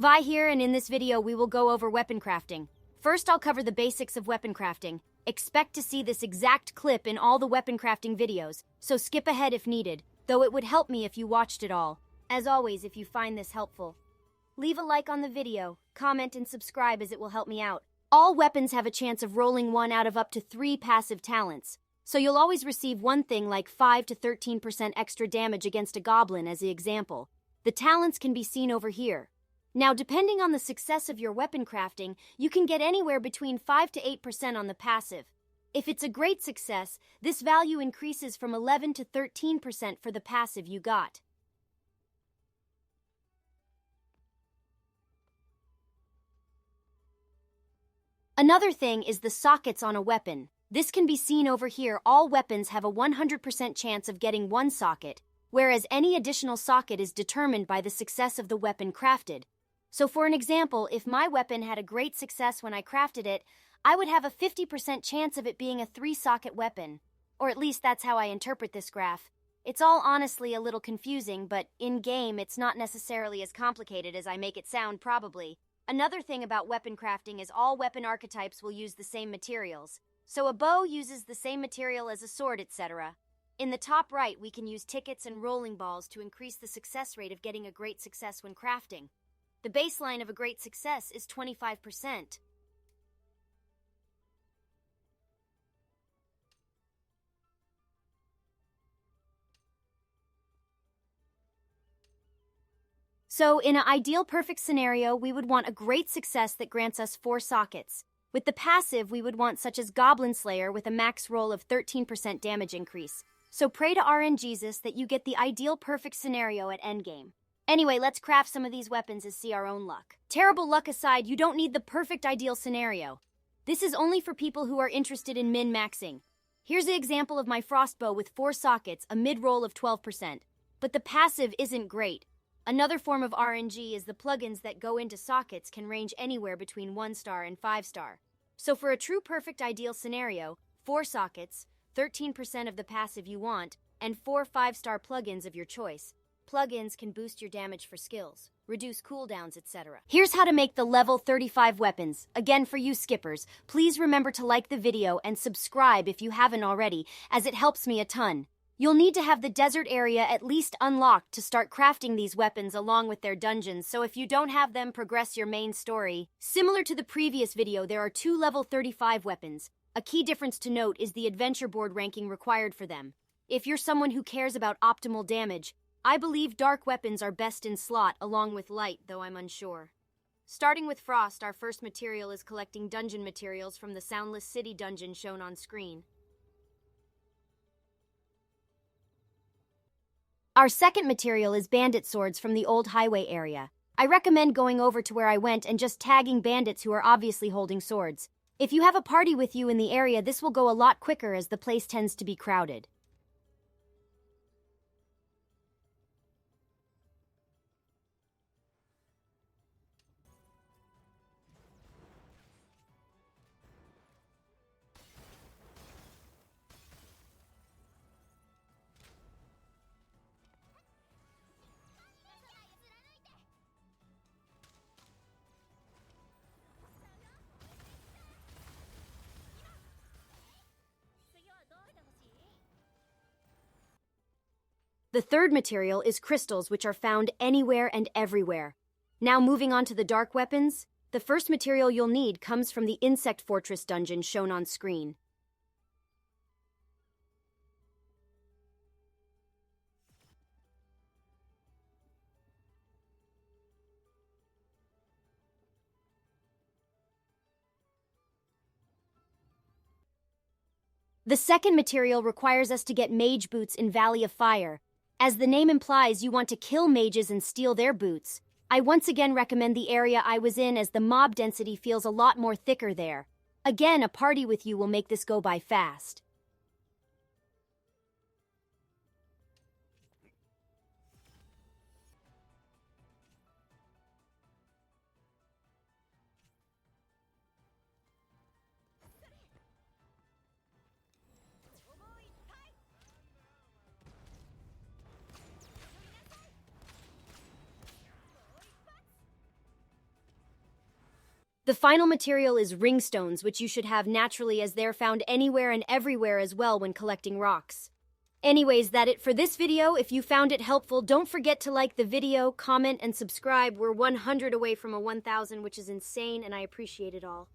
Vi here, and in this video we will go over weapon crafting. First, I'll cover the basics of weapon crafting. Expect to see this exact clip in all the weapon crafting videos, so skip ahead if needed, though it would help me if you watched it all. As always, if you find this helpful, leave a like on the video, comment and subscribe as it will help me out. All weapons have a chance of rolling one out of up to 3 passive talents, so you'll always receive one thing like 5 to 13% extra damage against a goblin as the example. The talents can be seen over here. Now, depending on the success of your weapon crafting, you can get anywhere between 5 to 8% on the passive. If it's a great success, this value increases from 11 to 13% for the passive you got. Another thing is the sockets on a weapon. This can be seen over here. All weapons have a 100% chance of getting one socket, whereas any additional socket is determined by the success of the weapon crafted. So for an example, if my weapon had a great success when I crafted it, I would have a 50% chance of it being a 3-socket weapon. Or at least that's how I interpret this graph. It's all honestly a little confusing, but in-game it's not necessarily as complicated as I make it sound probably. Another thing about weapon crafting is all weapon archetypes will use the same materials. So a bow uses the same material as a sword, etc. In the top right, we can use tickets and rolling balls to increase the success rate of getting a great success when crafting. The baseline of a great success is 25%. So, in an ideal perfect scenario, we would want a great success that grants us 4 sockets. With the passive, we would want such as Goblin Slayer with a max roll of 13% damage increase. So pray to RNGesus that you get the ideal perfect scenario at endgame. Anyway, let's craft some of these weapons and see our own luck. Terrible luck aside, you don't need the perfect ideal scenario. This is only for people who are interested in min-maxing. Here's an example of my frostbow with 4 sockets, a mid-roll of 12%. But the passive isn't great. Another form of RNG is the plugins that go into sockets can range anywhere between 1-star and 5-star. So for a true perfect ideal scenario, 4 sockets, 13% of the passive you want, and 4 5-star plugins of your choice. Plugins can boost your damage for skills, reduce cooldowns, etc. Here's how to make the level 35 weapons. Again, for you skippers, please remember to like the video and subscribe if you haven't already, as it helps me a ton. You'll need to have the desert area at least unlocked to start crafting these weapons along with their dungeons, so if you don't have them, progress your main story. Similar to the previous video, there are 2 level 35 weapons. A key difference to note is the adventure board ranking required for them. If you're someone who cares about optimal damage, I believe dark weapons are best in slot along with light, though I'm unsure. Starting with Frost, our first material is collecting dungeon materials from the Soundless City dungeon shown on screen. Our second material is bandit swords from the old highway area. I recommend going over to where I went and just tagging bandits who are obviously holding swords. If you have a party with you in the area, this will go a lot quicker as the place tends to be crowded. The third material is crystals, which are found anywhere and everywhere. Now moving on to the dark weapons, the first material you'll need comes from the Insect Fortress dungeon shown on screen. The second material requires us to get mage boots in Valley of Fire. As the name implies, you want to kill mages and steal their boots. I once again recommend the area I was in as the mob density feels a lot more thicker there. Again, a party with you will make this go by fast. The final material is ringstones, which you should have naturally as they're found anywhere and everywhere as well when collecting rocks. Anyways, that's it for this video. If you found it helpful, don't forget to like the video, comment, and subscribe. We're 100 away from a 1,000, which is insane, and I appreciate it all.